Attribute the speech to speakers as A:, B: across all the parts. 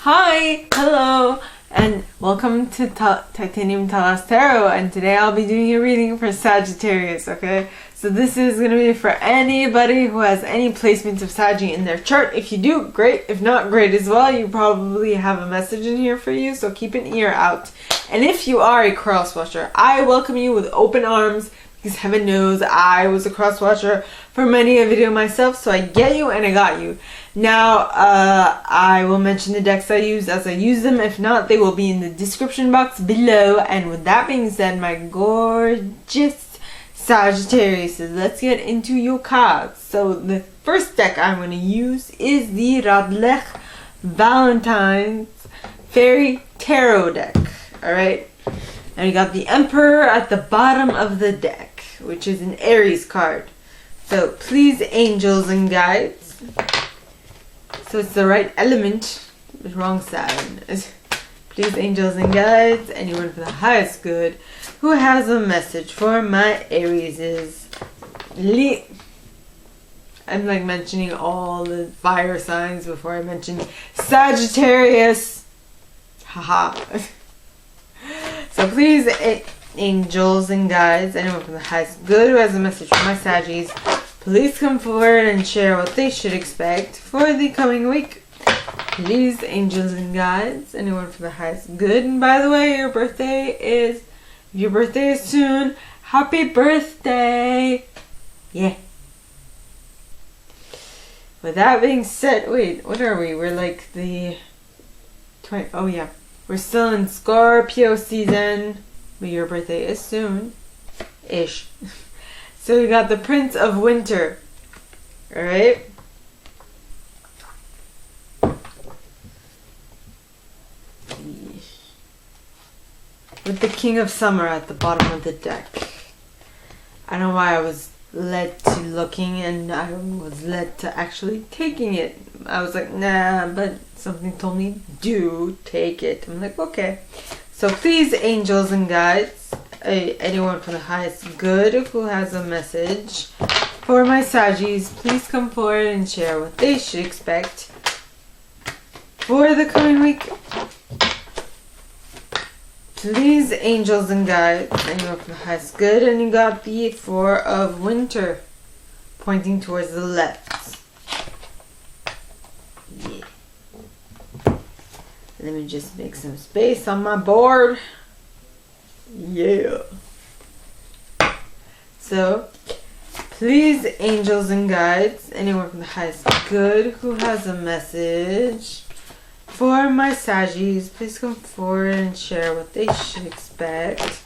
A: Hi, hello, and welcome to Titanium Talas Tarot, and today I'll be doing a reading for Sagittarius, okay? So this is going to be for anybody who has any placements of Saggy in their chart. If you do, great. If not, great as well. You probably have a message in here for you, so keep an ear out. And if you are a cross watcher, I welcome you with open arms, because heaven knows I was a cross watcher for many a video myself, so I get you and I got you. Now, I will mention the decks I use as I use them. If not, they will be in the description box below. And with that being said, my gorgeous Sagittarius, let's get into your cards. So the first deck I'm going to use is the Radleigh Valentine's Fairy Tarot deck. Alright? And we got the Emperor at the bottom of the deck, which is an Aries card. So please, angels and guides. So it's the right element, but wrong side. Please, angels and guides, anyone for the highest good, who has a message for my Arieses. I'm like mentioning all the fire signs before I mention Sagittarius. Haha. So please, angels and guides, anyone from the highest good who has a message for my Saggies, please come forward and share what they should expect for the coming week. Please, angels and guides, anyone for the highest good. And by the way, your birthday is soon, happy birthday! Yeah. With that being said, wait, what are we? We're like the 20, oh yeah. We're still in Scorpio season, but your birthday is soon-ish. So we got the Prince of Winter, alright? With the King of Summer at the bottom of the deck. I don't know why I was led to looking and I was led to actually taking it. I was like, nah, but something told me, do take it. I'm like, okay. So please, angels and guides, anyone from the highest good who has a message for my Saggies, please come forward and share what they should expect for the coming week. Please, angels and guides, anyone from the highest good, and you got the Four of Winter pointing towards the left. Yeah. Let me just make some space on my board. Yeah. So, please, angels and guides, anyone from the highest good who has a message for my Saggies, please come forward and share what they should expect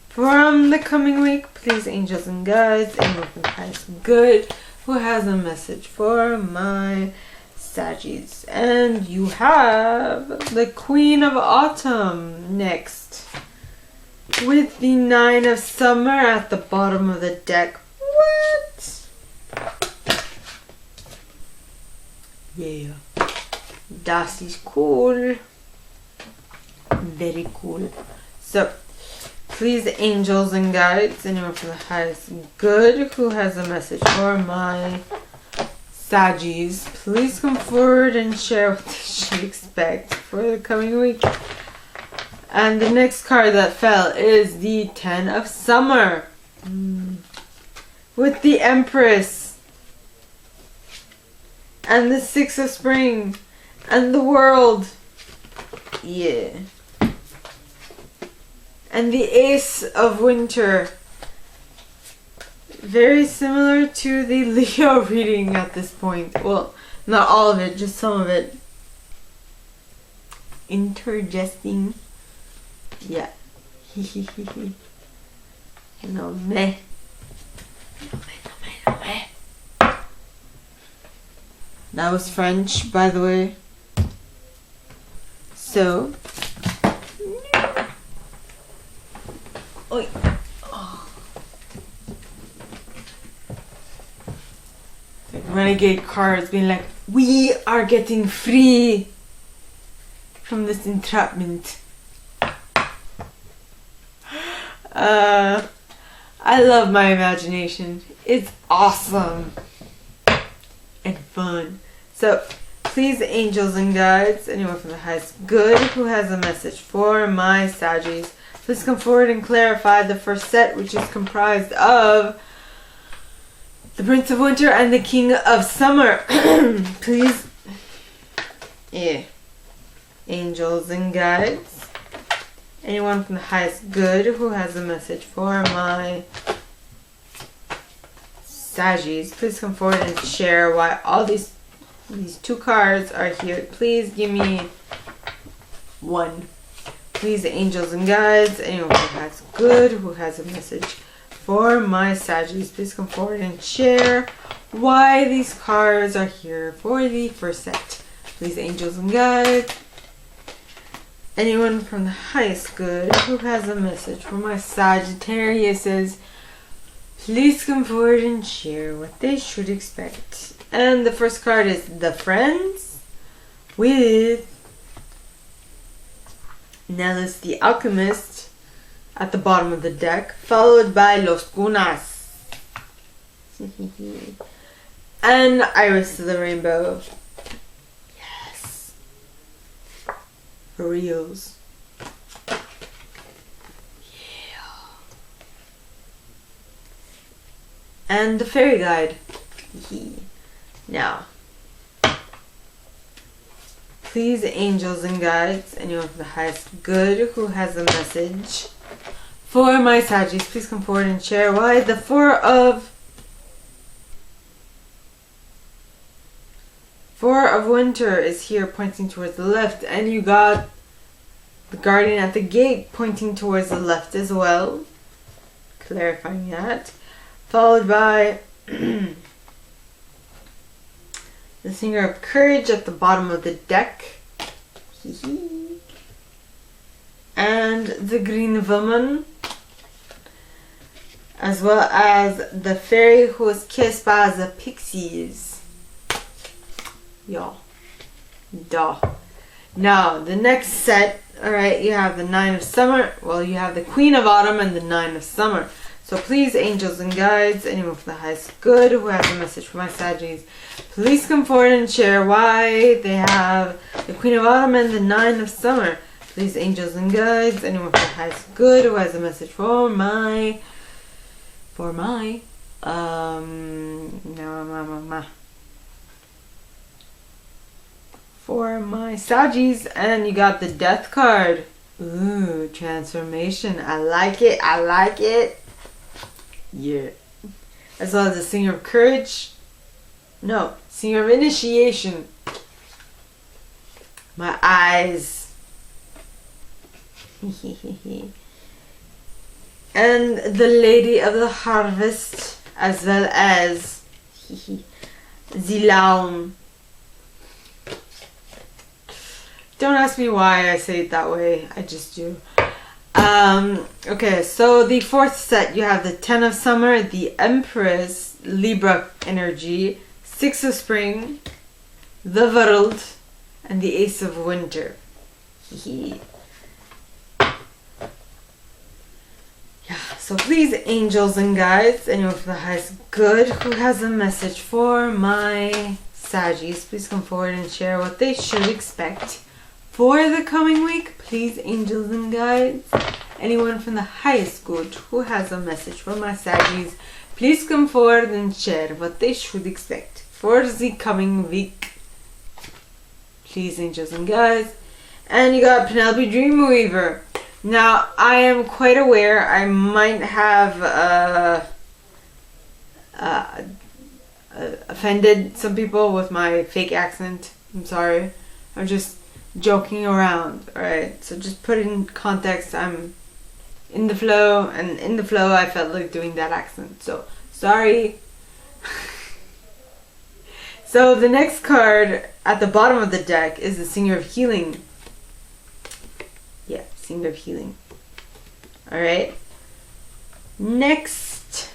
A: from the coming week. Please, angels and guides, anyone from the highest good who has a message for my Saggies. And you have the Queen of Autumn next, with the Nine of Summer at the bottom of the deck. What? Yeah. That is cool. Very cool. So, please, angels and guides, anyone from the highest good who has a message for my Saggies, please come forward and share what they should expect for the coming week. And the next card that fell is the Ten of Summer. With the Empress. And the Six of Spring. And the World. Yeah. And the Ace of Winter. Very similar to the Leo reading at this point. Well, not all of it, just some of it. Intergesting. Yeah. No me. That was French, by the way. So. Oi. Oh. Like renegade cards being like, we are getting free from this entrapment. I love my imagination. It's awesome and fun. So please, angels and guides, anyone from the highest good who has a message for my Saggies, please come forward and clarify the first set, which is comprised of the Prince of Winter and the King of Summer. Please, angels and guides, anyone from the highest good who has a message for my Saggies, please come forward and share why all these two cards are here. Please give me one. Please, angels and guides, anyone who has good, who has a message for my Saggies, please come forward and share why these cards are here for the first set. Please, angels and guides, anyone from the highest good who has a message for my Sagittariuses, please come forward and share what they should expect. And the first card is the Friends with Nellis the Alchemist at the bottom of the deck, followed by Los Gunas and Iris of the Rainbow. Yes, for reals. And the fairy guide. Now, please, angels and guides, anyone from the highest good who has a message for my Saggies, please come forward and share why the Four of Winter is here, pointing towards the left, and you got the Guardian at the gate pointing towards the left as well, clarifying that. Followed by the Singer of Courage at the bottom of the deck. And the Green Woman. As well as the Fairy who was kissed by the Pixies. Y'all. Duh. Now, the next set, alright, you have the Nine of Summer. Well, you have the Queen of Autumn and the Nine of Summer. So please, angels and guides, anyone from the highest good who has a message for my Saggies, please come forward and share why they have the Queen of Autumn and the Nine of Summer. Please, angels and guides, anyone from the highest good who has a message for my Saggies. And you got the Death card. Ooh, transformation. I like it. I like it. Yeah. As well as the Singer of Courage. No, Singer of Initiation. My eyes. And the Lady of the Harvest, as well as Zilaum. Don't ask me why I say it that way. I just do. Okay, so the fourth set, you have the Ten of Summer, the Empress, Libra energy, Six of Spring, the World, and the Ace of Winter. Yeah, so please, angels and guides, anyone from the highest good who has a message for my Saggies, please come forward and share what they should expect for the coming week. Please, angels and guides, anyone from the highest good who has a message for my Saggies, please come forward and share what they should expect for the coming week. Please, angels and guides. And you got Penelope Dreamweaver. Now, I am quite aware I might have offended some people with my fake accent. I'm sorry. I'm just joking around, alright? So just put it in context. I'm in the flow, and in the flow I felt like doing that accent. So, sorry. So the next card at the bottom of the deck is the Singer of Healing. Yeah, Singer of Healing. Alright. Next,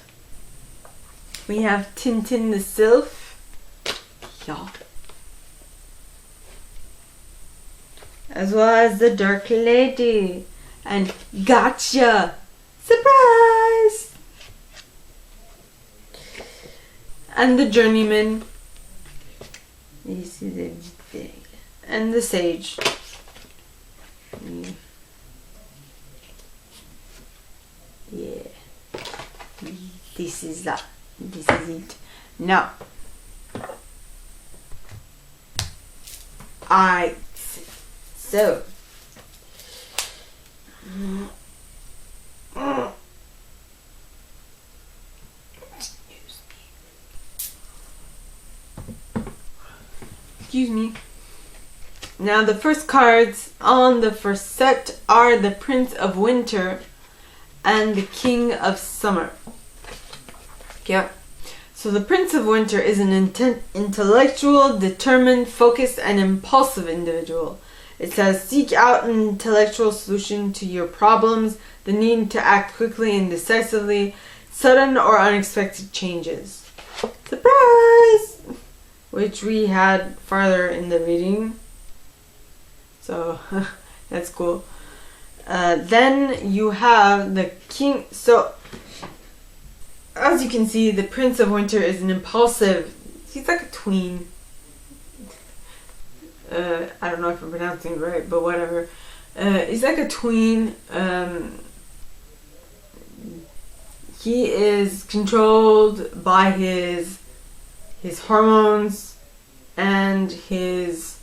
A: we have Tintin the Sylph. Yeah. As well as the Dark Lady. And Gotcha! Surprise! And the Journeyman. You see the And the Sage. Yeah. This is that. This is it. Now. Alright. So. Excuse me. Now the first cards on the first set are the Prince of Winter and the King of Summer. Yeah. So the Prince of Winter is an intellectual, determined, focused, and impulsive individual. It says, seek out an intellectual solution to your problems, the need to act quickly and decisively, sudden or unexpected changes. Surprise! Which we had farther in the reading. So, that's cool. Then you have the King. So, as you can see, the Prince of Winter is an impulsive. He's like a tween. I don't know if I'm pronouncing it right, but whatever. He's like a tween. He is controlled by his hormones and his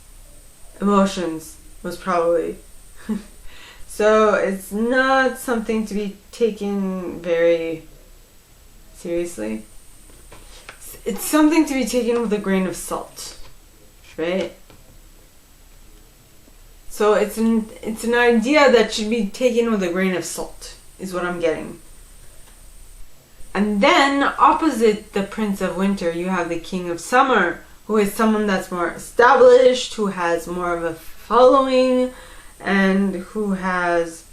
A: emotions, most probably. So it's not something to be taken very seriously. It's something to be taken with a grain of salt, right? So it's an idea that should be taken with a grain of salt, is what I'm getting. And then opposite the Prince of Winter, you have the King of Summer, who is someone that's more established, who has more of a following, and who has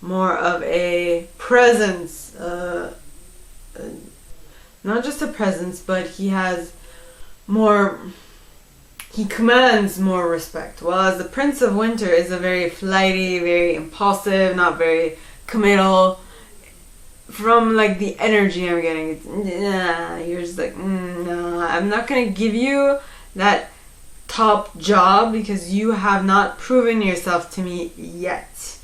A: more of a presence. Not just a presence, but he has more. He commands more respect. Whereas the Prince of Winter is a very flighty, very impulsive, not very committal. From like the energy I'm getting, it's, nah, you're just like, no, I'm not gonna give you that top job because you have not proven yourself to me yet.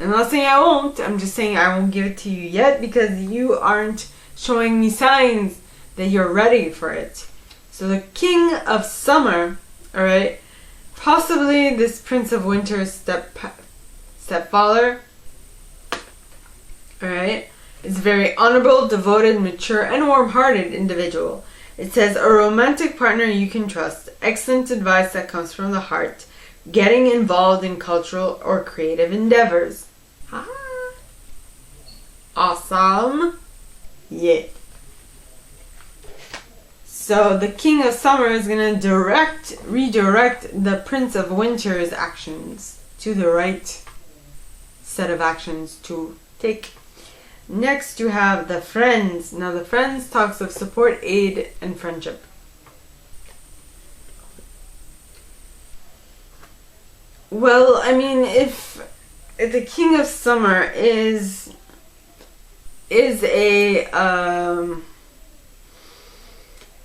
A: I'm not saying I won't, I'm just saying I won't give it to you yet because you aren't showing me signs that you're ready for it. So the King of Summer, alright, possibly this Prince of Winter's stepfather, alright, is a very honorable, devoted, mature, and warm-hearted individual. It says, a romantic partner you can trust, excellent advice that comes from the heart, getting involved in cultural or creative endeavors. Ah. Awesome. Yeah. So the King of Summer is going to redirect the Prince of Winter's actions to the right set of actions to take. Next you have the Friends. Now the Friends talks of support, aid, and friendship. Well, I mean, if the King of Summer is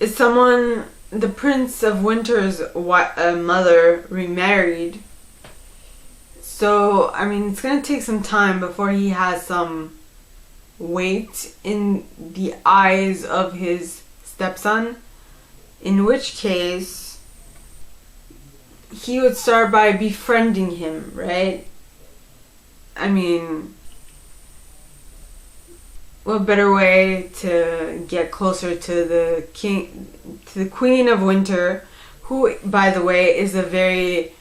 A: someone, the Prince of Winter's mother remarried. So, I mean, it's going to take some time before he has some weight in the eyes of his stepson. In which case, he would start by befriending him, right? I mean, what better way to get closer to the Queen of Winter, who, by the way, is a very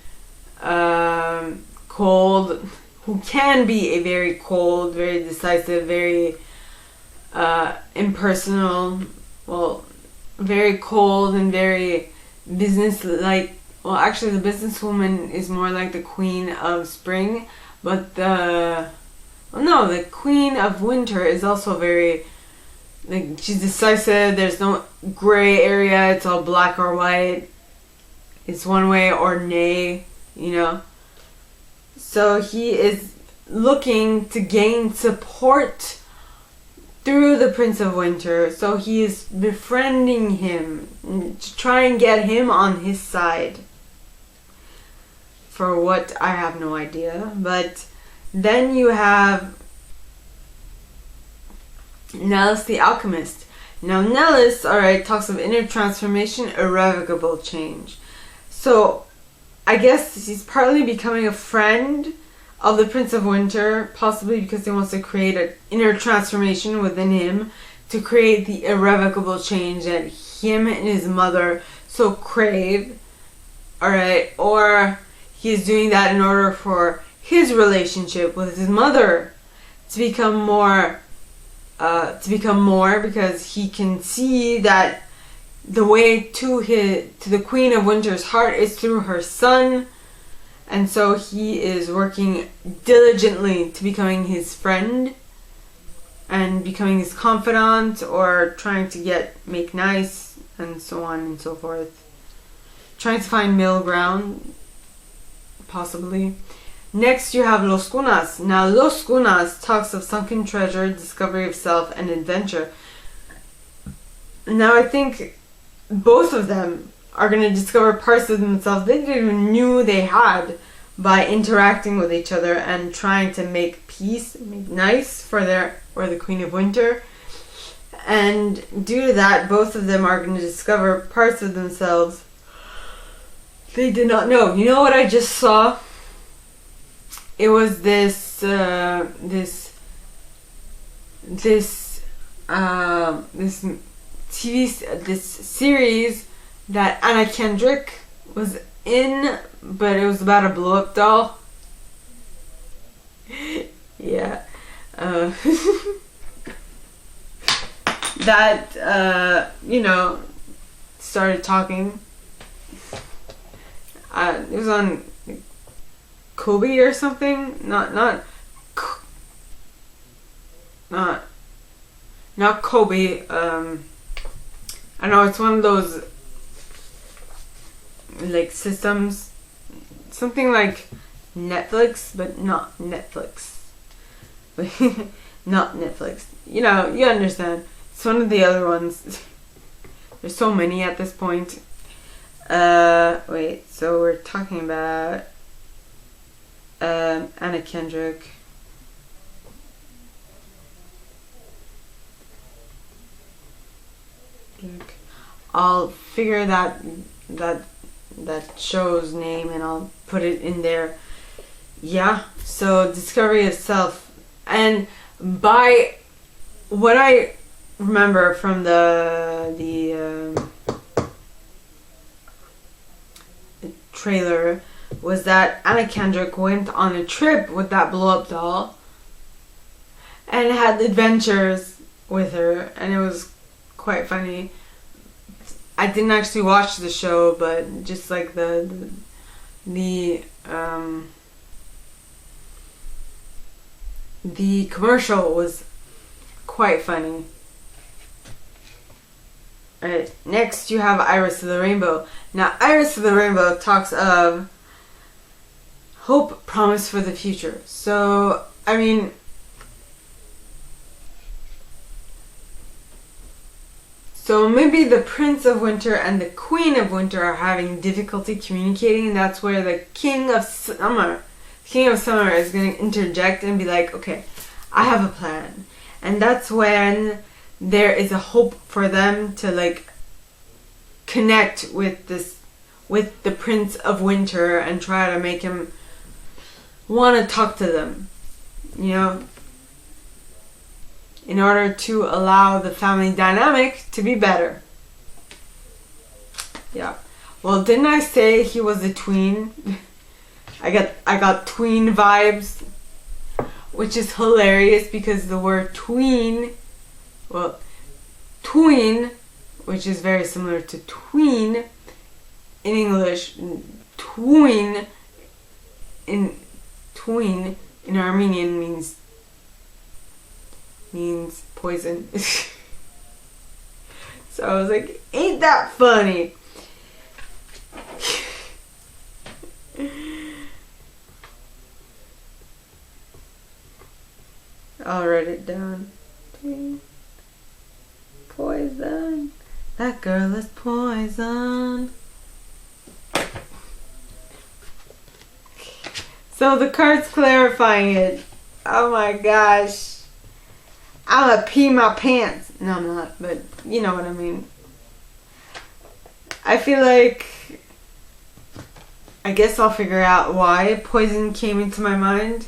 A: cold, who can be a very cold, very decisive, very impersonal, well, very cold and very business-like. Well, actually, the businesswoman is more like the Queen of Spring, but the Queen of Winter is also very, like, she's decisive. There's no gray area. It's all black or white. It's one way or nay, you know. So he is looking to gain support through the Prince of Winter. So he is befriending him to try and get him on his side. For what, I have no idea. But then you have Nellis the Alchemist. Now Nellis, alright, talks of inner transformation, irrevocable change. So I guess he's partly becoming a friend of the Prince of Winter, possibly because he wants to create an inner transformation within him to create the irrevocable change that him and his mother so crave. Alright, or he's doing that in order for his relationship with his mother to become more because he can see that the way to the Queen of Winter's heart is through her son, and so he is working diligently to becoming his friend and becoming his confidant, or trying to make nice, and so on and so forth. Trying to find middle ground, possibly. Next you have Los Cunas. Now Los Cunas talks of sunken treasure, discovery of self, and adventure. Now I think both of them are going to discover parts of themselves they didn't even knew they had by interacting with each other and trying to make peace, make nice for the Queen of Winter. And due to that, both of them are going to discover parts of themselves they did not know. You know what I just saw? It was this series that Anna Kendrick was in, but it was about a blow-up doll. Yeah. That, started talking. It was on Kobe or something. Not Kobe. I know it's one of those like systems, something like Netflix, but not Netflix. Not Netflix. You understand. It's one of the other ones. There's so many at this point. Wait, so we're talking about Anna Kendrick. I'll figure that show's name and I'll put it in there. Yeah, so discovery of self. And by what I remember from the trailer was that Anna Kendrick went on a trip with that blow-up doll and had adventures with her, and it was quite funny. I didn't actually watch the show, but just like the commercial was quite funny. Alright, next you have Iris of the Rainbow. Now Iris of the Rainbow talks of hope, promise for the future. So, I mean, so maybe the Prince of Winter and the Queen of Winter are having difficulty communicating, and that's where the King of Summer is going to interject and be like, okay, I have a plan. And that's when there is a hope for them to like connect with the Prince of Winter and try to make him want to talk to them, in order to allow the family dynamic to be better. Yeah. Well, didn't I say he was a tween? I got tween vibes, which is hilarious because the word tween, which is very similar to tween in English, tween in Armenian means poison. So I was like, ain't that funny? I'll write it down. poison. That girl is poison. So the card's clarifying it. Oh my gosh. I'm gonna pee my pants. No, I'm not, but you know what I mean. I feel like I guess I'll figure out why poison came into my mind.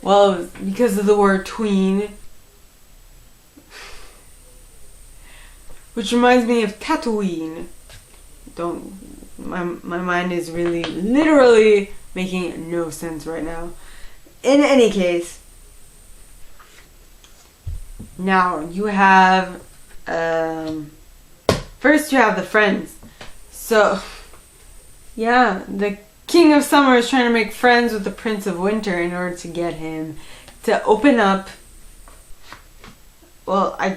A: Well, it was because of the word tween. Which reminds me of Tatooine. My mind is really, literally making no sense right now. In any case, now you have, first you have the friends. So, yeah, the King of Summer is trying to make friends with the Prince of Winter in order to get him to open up. Well, I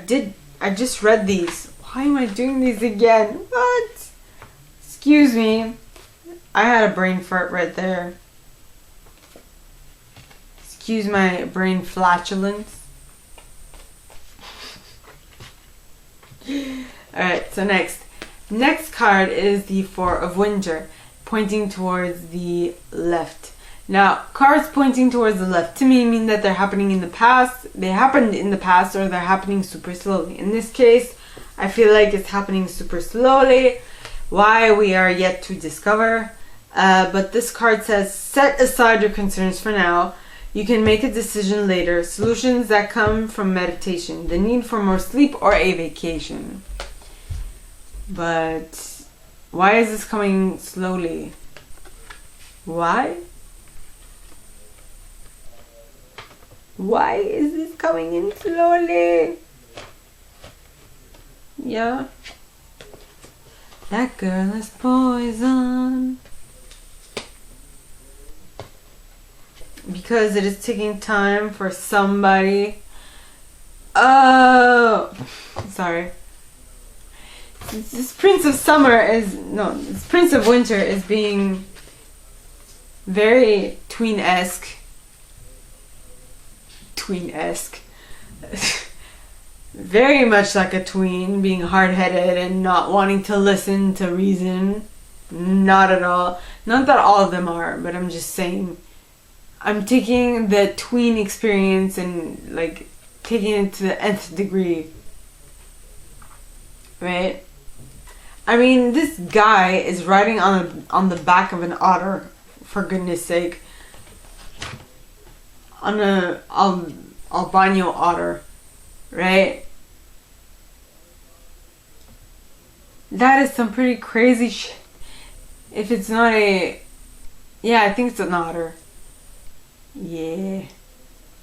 A: just read these. Why am I doing these again? What? Excuse me. I had a brain fart right there. Excuse my brain flatulence. Alright, so next card is the Four of Winter, pointing towards the left. Now, cards pointing towards the left to me mean that they're happening in the past. They happened in the past, or they're happening super slowly. In this case, I feel like it's happening super slowly. Why, we are yet to discover. But this card says, set aside your concerns for now. You can make a decision later. Solutions that come from meditation, the need for more sleep, or a vacation. But why is this coming slowly? Why? Why is this coming in slowly? Yeah. That girl is poison. Because it is taking time for somebody. Oh, sorry. This Prince of Summer is, no, this Prince of Winter is being very tween-esque. Tween-esque. Very much like a tween, being hard-headed and not wanting to listen to reason. Not at all. Not that all of them are, but I'm just saying. I'm taking the tween experience and like taking it to the nth degree. Right? I mean, this guy is riding on the back of an otter, for goodness sake. On a albino otter. Right? That is some pretty crazy shit. If it's not a... Yeah, I think it's an otter. Yeah.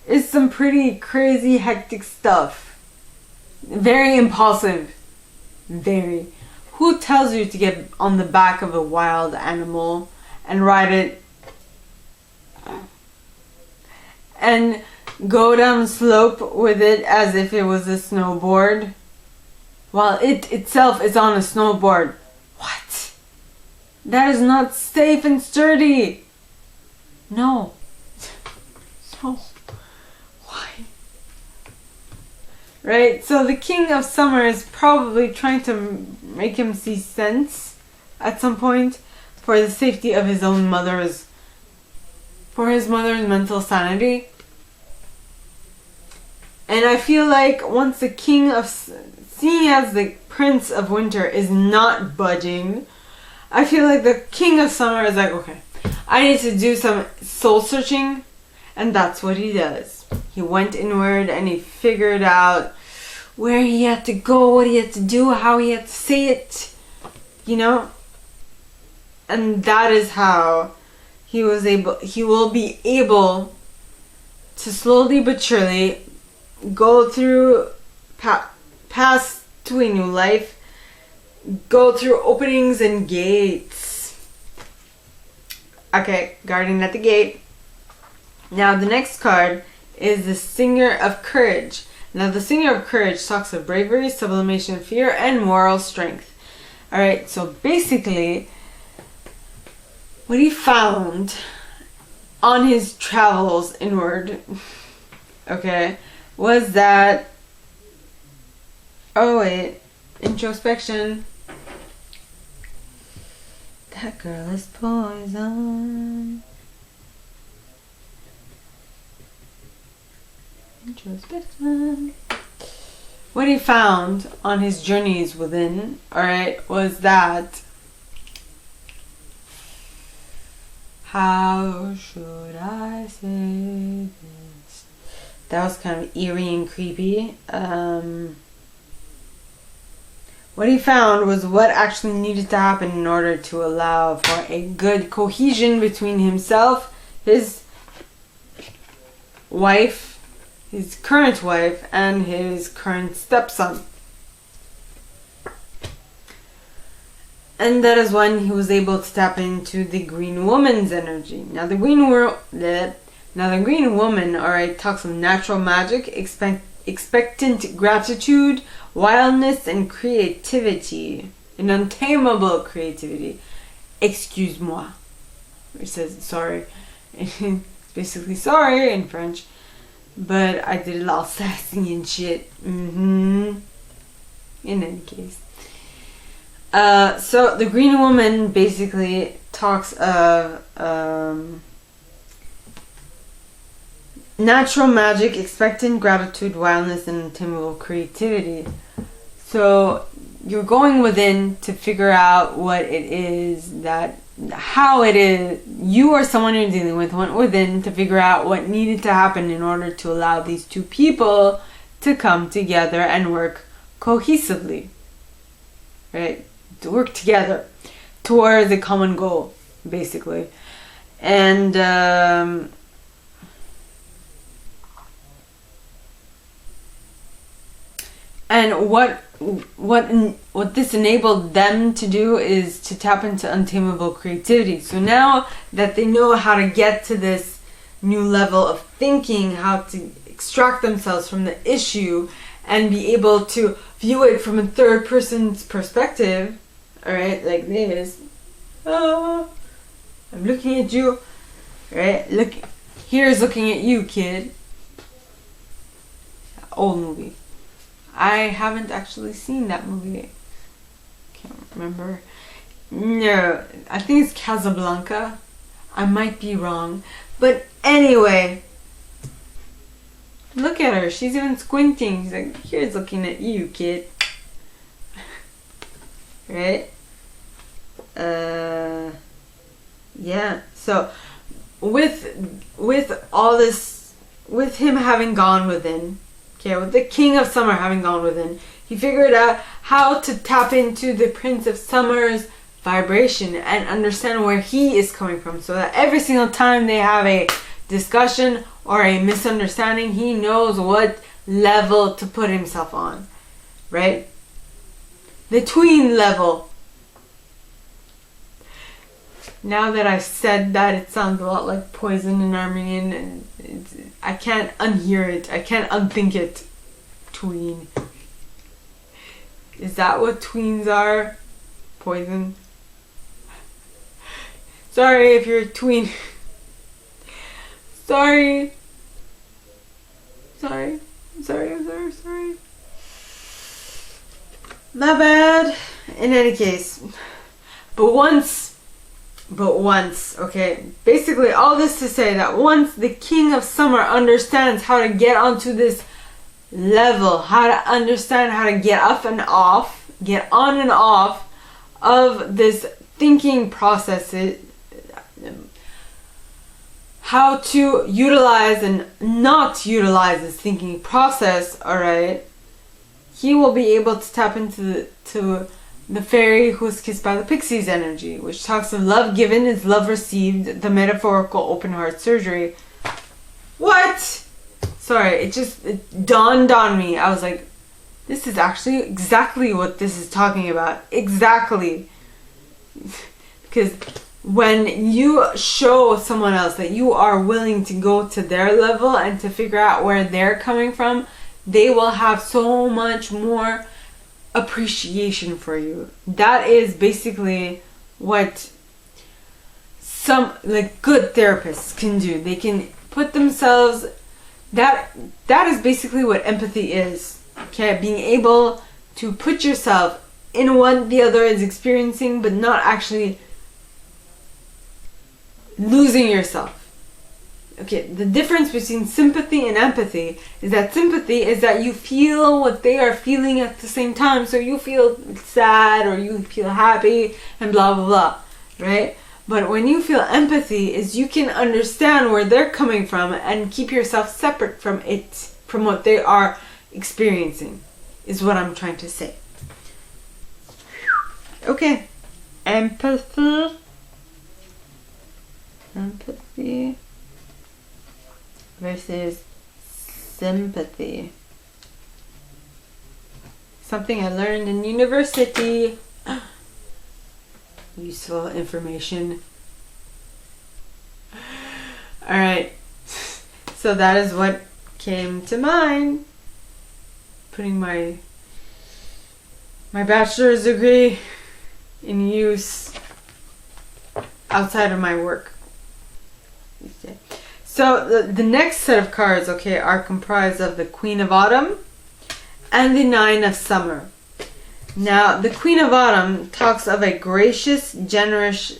A: It's some pretty crazy, hectic stuff. Very impulsive. Very. Who tells you to get on the back of a wild animal and ride it and go down the slope with it as if it was a snowboard while it itself is on a snowboard? What? That is not safe and sturdy. No. So, why? Right? So the King of Summer is probably trying to make him see sense at some point for the safety of his own mother's, for his mother's mental sanity. And I feel like once the King of, seeing as the Prince of Winter is not budging, I feel like the King of Summer is like, okay, I need to do some soul searching. And that's what he does. He went inward and he figured out where he had to go, what he had to do, how he had to say it, you know? And that is how he will be able to slowly but surely go through past to a new life, go through openings and gates. Okay, guardian at the gate. Now the next card is the Singer of Courage. Now the Singer of Courage talks of bravery, sublimation, fear, and moral strength. Alright, so basically what he found on his travels inward, okay, was that, oh wait, introspection. That girl is poison. Introspection. What he found on his journeys within, alright, was that, how should I say this? That was kind of eerie and creepy. What he found was what actually needed to happen in order to allow for a good cohesion between himself, his wife, his current wife, and his current stepson. And that is when he was able to tap into the green woman's energy. Now the green woman, alright, talks of natural magic, expectant gratitude, wildness, and creativity. An untamable creativity. Excuse-moi. It says sorry. It's basically sorry in French. But I did it all sassy and shit. In any case. So the green woman basically talks of natural magic, expectant gratitude, wildness, and untamable creativity. So you're going within to figure out what it is how it is you or someone you're dealing with went within to figure out what needed to happen in order to allow these two people to come together and work cohesively, right? To work together towards a common goal, basically. And what this enabled them to do is to tap into untamable creativity. So now that they know how to get to this new level of thinking, how to extract themselves from the issue and be able to view it from a third person's perspective, alright, like this. Oh, I'm looking at you. Right? Look, here's looking at you, kid. Old movie. I haven't actually seen that movie. Can't remember. No, I think it's Casablanca. I might be wrong. But anyway, look at her. She's even squinting. She's like, here's looking at you, kid. Right? Yeah. So, with all this, with him having gone within, okay, with the King of Summer having gone within, he figured out how to tap into the Prince of Summer's vibration and understand where he is coming from, so that every single time they have a discussion or a misunderstanding, he knows what level to put himself on, right? The tween level. Now that I said that, it sounds a lot like poison in Armenian, and I can't unhear it. I can't unthink it. Tween. Is that what tweens are? Poison? Sorry if you're a tween. Sorry. Sorry. My bad. In any case. But once, okay, basically all this to say that once the King of Summer understands how to get onto this level, how to understand how to get up and off, get on and off of this thinking process, how to utilize and not utilize this thinking process, alright, he will be able to tap into the fairy who's kissed by the pixies energy, which talks of love given is love received, the metaphorical open heart surgery. What? Sorry, it dawned on me. I was like, this is actually exactly what this is talking about. Exactly. Because when you show someone else that you are willing to go to their level and to figure out where they're coming from, they will have so much more appreciation for you. That is basically what some good therapists can do. They can put themselves that is basically what empathy is. Okay, being able to put yourself in what the other is experiencing, but not actually losing yourself. Okay, the difference between sympathy and empathy is that sympathy is that you feel what they are feeling at the same time. So you feel sad or you feel happy and blah, blah, blah, right? But when you feel empathy is you can understand where they're coming from and keep yourself separate from it, from what they are experiencing, is what I'm trying to say. Okay, empathy versus sympathy. Something I learned in university. Useful information. Alright, so that is what came to mind. Putting my bachelor's degree in use outside of my work. So the next set of cards, okay, are comprised of the Queen of Autumn and the Nine of Summer. Now, the Queen of Autumn talks of a gracious, generous,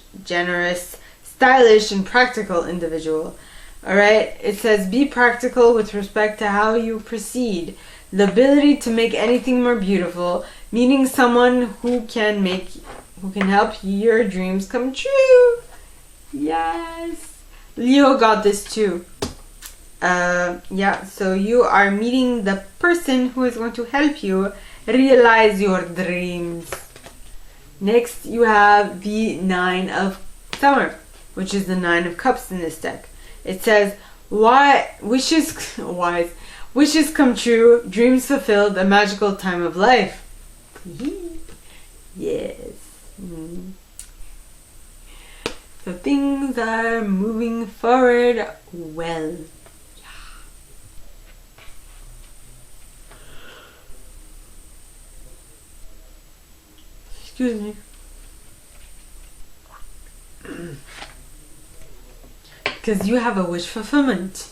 A: stylish, and practical individual. Alright, it says, be practical with respect to how you proceed. The ability to make anything more beautiful, meaning someone who can help your dreams come true. Yes. Leo got this too. Yeah, so you are meeting the person who is going to help you realize your dreams. Next, you have the Nine of Summer, which is the Nine of Cups in this deck. It says, wishes come true, dreams fulfilled, a magical time of life. Yes. So things are moving forward well. Excuse me. Because you have a wish fulfillment.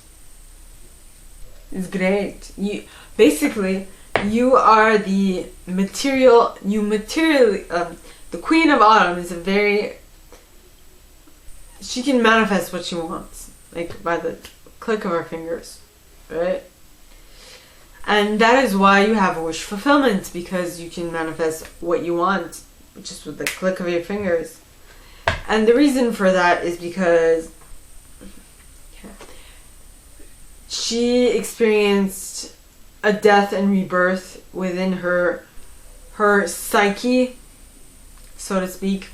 A: It's great. You are the material. The Queen of Autumn is she can manifest what she wants, like by the click of her fingers, right? And that is why you have a wish fulfillment, because you can manifest what you want just with the click of your fingers. And the reason for that is because she experienced a death and rebirth within her psyche, so to speak,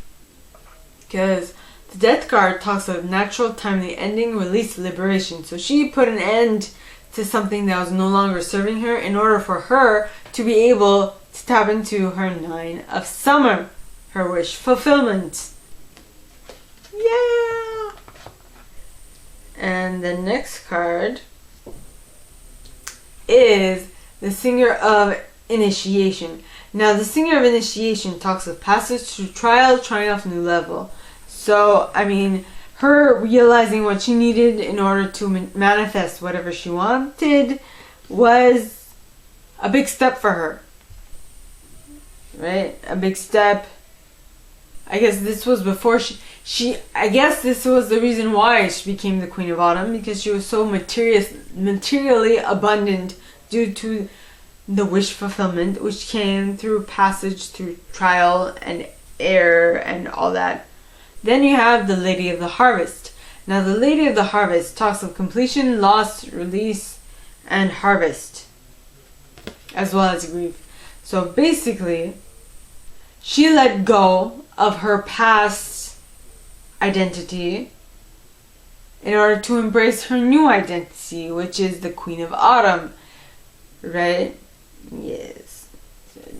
A: because the Death card talks of natural, timely ending, release, liberation. So she put an end to something that was no longer serving her in order for her to be able to tap into her Nine of Summer, her wish fulfillment. Yeah! And the next card is the Singer of Initiation. Now, the Singer of Initiation talks of passage through trial, triumph, new level. So, I mean, her realizing what she needed in order to manifest whatever she wanted was a big step for her. Right? A big step. I guess this was before I guess this was the reason why she became the Queen of Autumn, because she was so materially abundant due to the wish fulfillment, which came through passage through trial and error and all that. Then you have the Lady of the Harvest. Now the Lady of the Harvest talks of completion, loss, release, and harvest, as well as grief. So basically, she let go of her past identity in order to embrace her new identity, which is the Queen of Autumn, right? Yes.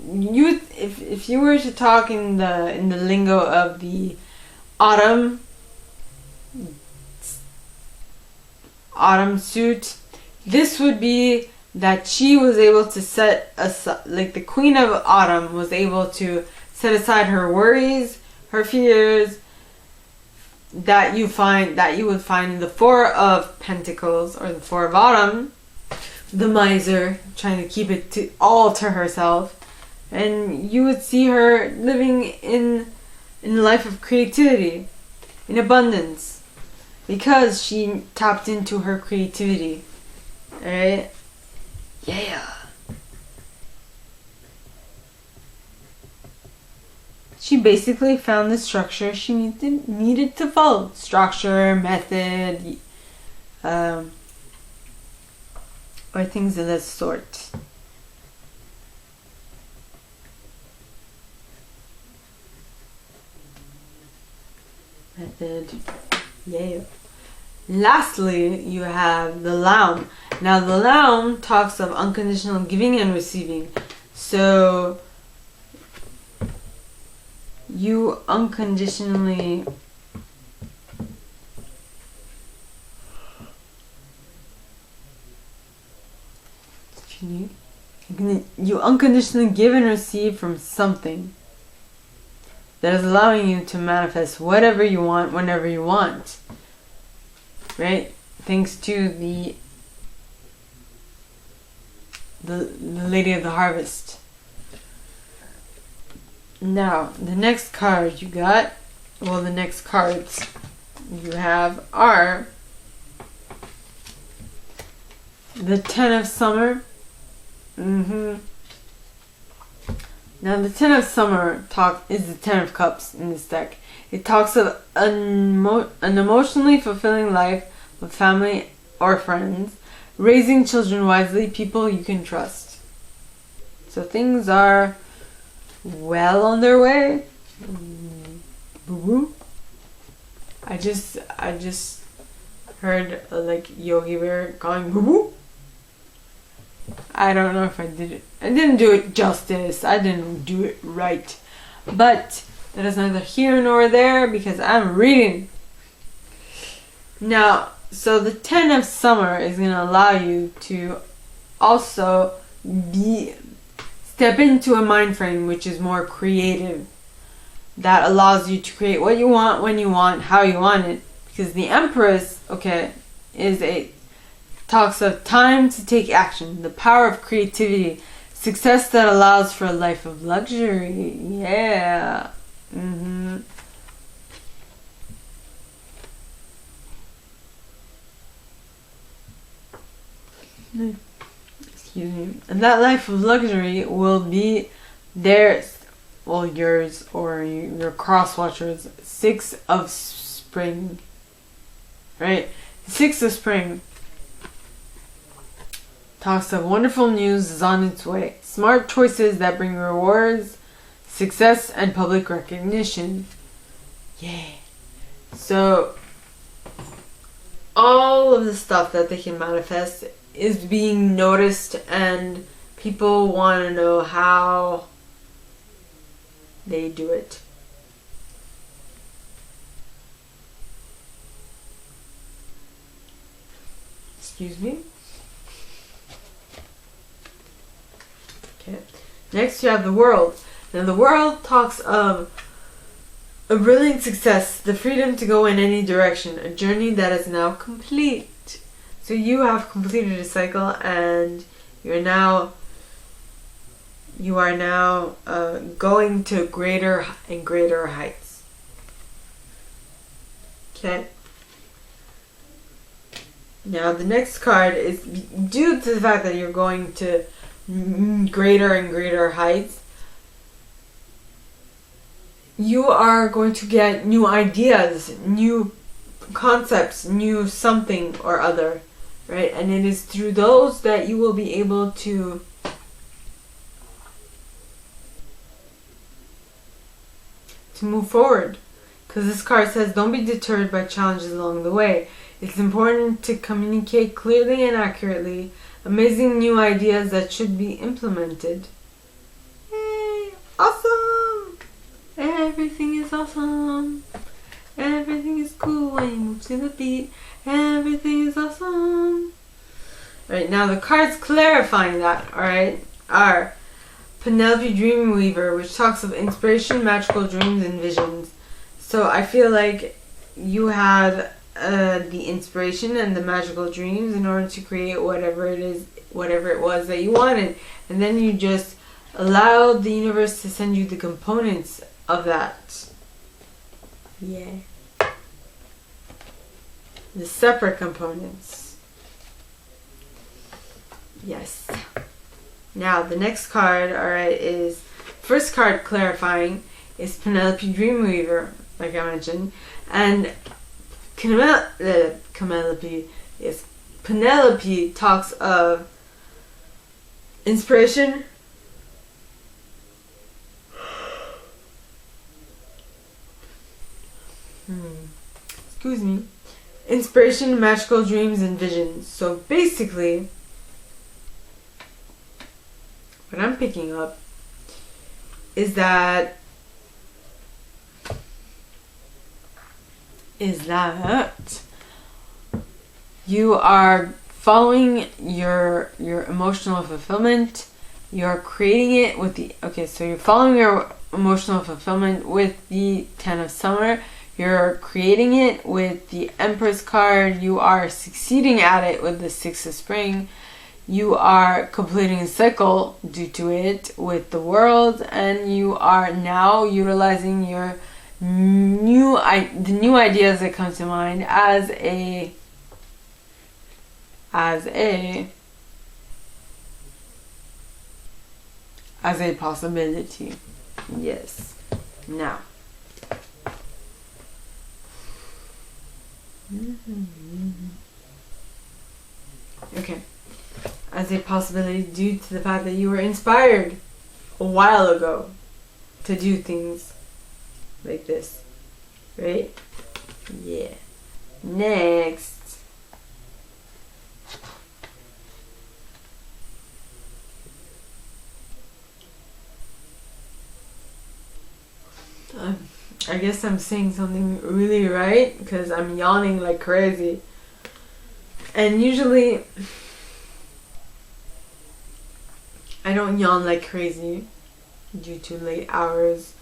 A: If you were to talk in the lingo of the autumn suit, this would be that she was able to set aside, like the Queen of Autumn was able to set aside her worries, her fears that you would find in the Four of Pentacles or the Four of Autumn, the miser, trying to keep it all to herself. And you would see her living in a life of creativity, in abundance, because she tapped into her creativity. Alright? Yeah. She basically found the structure she needed to follow. Structure, method, or things of that sort. Method. Yeah. Lastly, you have the Laum. Now, the Laum talks of unconditional giving and receiving. So, you unconditionally give and receive from something that is allowing you to manifest whatever you want whenever you want, right? Thanks to the Lady of the Harvest. Now, the next card you got, well, the next cards you have are the Ten of Summer. Now, the Ten of Summer is the Ten of Cups in this deck. It talks of an emotionally fulfilling life with family or friends, raising children wisely, people you can trust. So things are well on their way. Boo-boo. I just heard like Yogi Bear calling boo-boo. I don't know if I did it. I didn't do it justice. I didn't do it right. But that is neither here nor there because I'm reading. Now, so the Ten of Summer is going to allow you to also step into a mind frame which is more creative. That allows you to create what you want, when you want, how you want it. Because the Empress, talks of time to take action, the power of creativity, success that allows for a life of luxury. Yeah. Excuse me. And that life of luxury will be theirs, well, yours or your cross-watchers. Six of Spring. Right? Six of Spring talks of wonderful news is on its way. Smart choices that bring rewards, success, and public recognition. Yeah. So, all of the stuff that they can manifest is being noticed, and people want to know how they do it. Excuse me. Okay. Next you have the World. Now the World talks of a brilliant success, the freedom to go in any direction, a journey that is now complete. So you have completed a cycle and you are now going to greater and greater heights. Okay. Now the next card is, due to the fact that you're going to greater and greater heights, you are going to get new ideas, new concepts, new something or other, right? And it is through those that you will be able to move forward. Because this card says, don't be deterred by challenges along the way. It's important to communicate clearly and accurately, amazing new ideas that should be implemented. Yay! Awesome! Everything is awesome. Everything is cool when you move to the beat. Everything is awesome. Alright, now the cards clarifying that, alright, are Penelope Dreamweaver, which talks of inspiration, magical dreams, and visions. So I feel like you had the inspiration and the magical dreams in order to create whatever it was that you wanted. And then you just allow the universe to send you the components of that. Yeah. The separate components. Yes. Now, the next card, alright, is first card clarifying is Penelope Dreamweaver, like I mentioned. And Penelope talks of inspiration, excuse me, inspiration, magical dreams, and visions. So basically, what I'm picking up is that you are following your emotional fulfillment. You're creating it with the so you're following your emotional fulfillment with the Ten of Summer. You're creating it with the Empress card. You are succeeding at it with the Six of Spring. You are completing a cycle due to it with the World, and you are now utilizing your new ideas that come to mind as a possibility. Yes. Now. Okay. As a possibility due to the fact that you were inspired a while ago to do things like this. Right? Yeah. Next. I guess I'm saying something really right because I'm yawning like crazy. And usually I don't yawn like crazy due to late hours,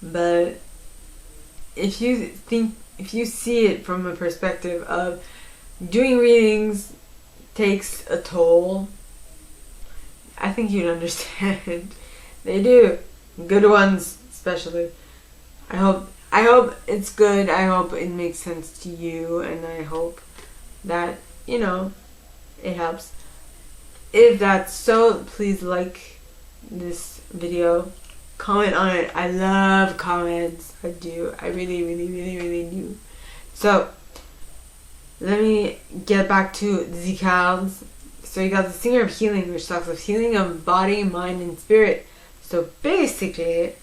A: but if you see it from a perspective of doing readings takes a toll, I think you'd understand. They do. Good ones especially. I hope it's good. I hope it makes sense to you, and I hope that, it helps. If that's so, please like this video. Comment on it. I love comments. I do. I really, really, really, really do. So, let me get back to the cards. So you got the Singer of Healing, which talks of healing of body, mind, and spirit. So basically,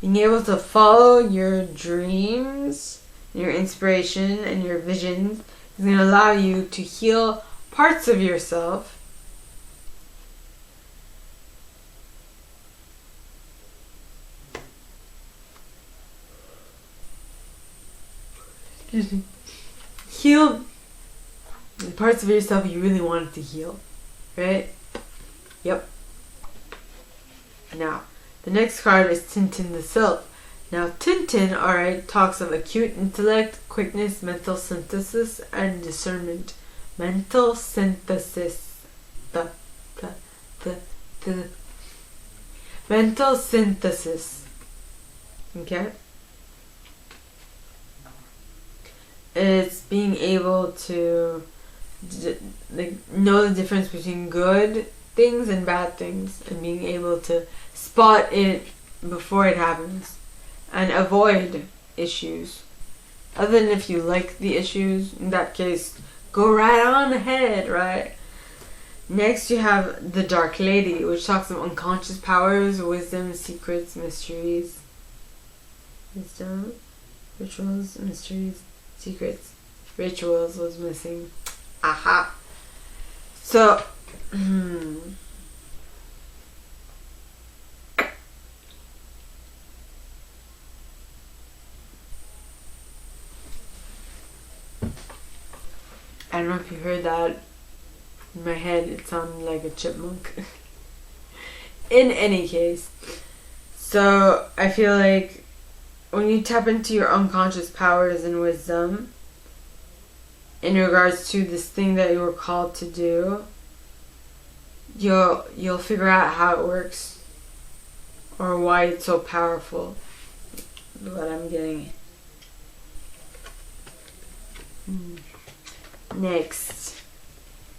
A: being able to follow your dreams, your inspiration, and your visions is going to allow you to heal parts of yourself heal the parts of yourself you really wanted to heal, right? Yep. Now, the next card is Tintin the Sylph. Now, Tintin, alright, talks of acute intellect, quickness, mental synthesis, and discernment. Mental synthesis. Mental synthesis. Okay? It's being able to know the difference between good things and bad things, and being able to spot it before it happens and avoid issues. Other than if you like the issues, in that case, go right on ahead, right? Next you have the Dark Lady, which talks of unconscious powers, wisdom, secrets, mysteries. Wisdom, rituals, mysteries, secrets. Rituals was missing. Aha. So, I don't know if you heard that. In my head, it sounded like a chipmunk. In any case, so I feel like when you tap into your unconscious powers and wisdom, in regards to this thing that you were called to do, you'll figure out how it works or why it's so powerful. What I'm getting. Next,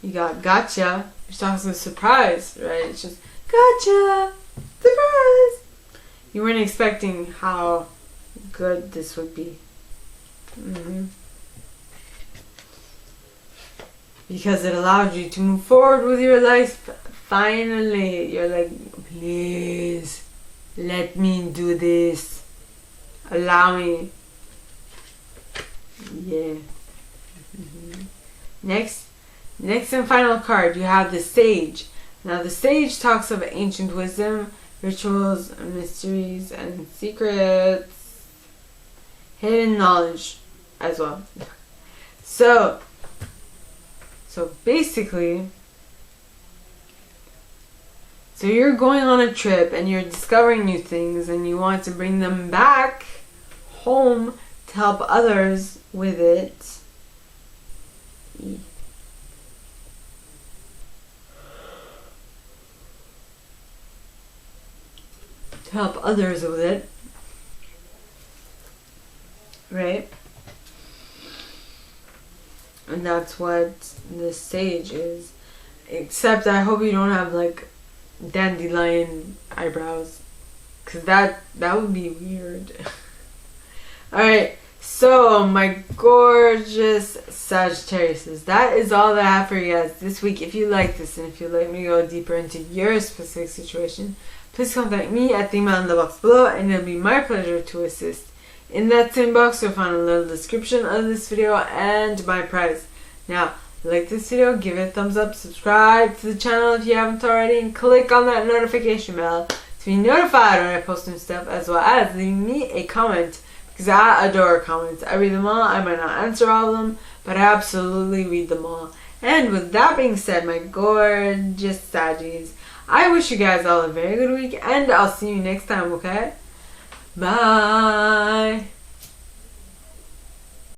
A: you got gotcha, which talks about surprise, right? It's just gotcha, surprise. You weren't expecting how good this would be. Because it allowed you to move forward with your life. Finally, you're like, please, let me do this. Allow me. Yeah. Next and final card, you have the Sage. Now the Sage talks of ancient wisdom, rituals, mysteries, and secrets, hidden knowledge as well. So basically, so you're going on a trip and you're discovering new things and you want to bring them back home to help others with it. To help others with it. Right? And that's what the Sage is. Except I hope you don't have like dandelion eyebrows, because that would be weird. Alright, so my gorgeous Sagittariuses, that is all that I have for you guys this week. If you like this and if you'd like me to go deeper into your specific situation, please contact me at the email in the box below, and it'll be my pleasure to assist. In that same box, you'll find a little description of this video and my price. Now, if you like this video, give it a thumbs up, subscribe to the channel if you haven't already, and click on that notification bell to be notified when I post new stuff, as well as leaving me a comment, because I adore comments. I read them all. I might not answer all of them, but I absolutely read them all. And with that being said, my gorgeous Saggies, I wish you guys all a very good week, and I'll see you next time, okay? Bye!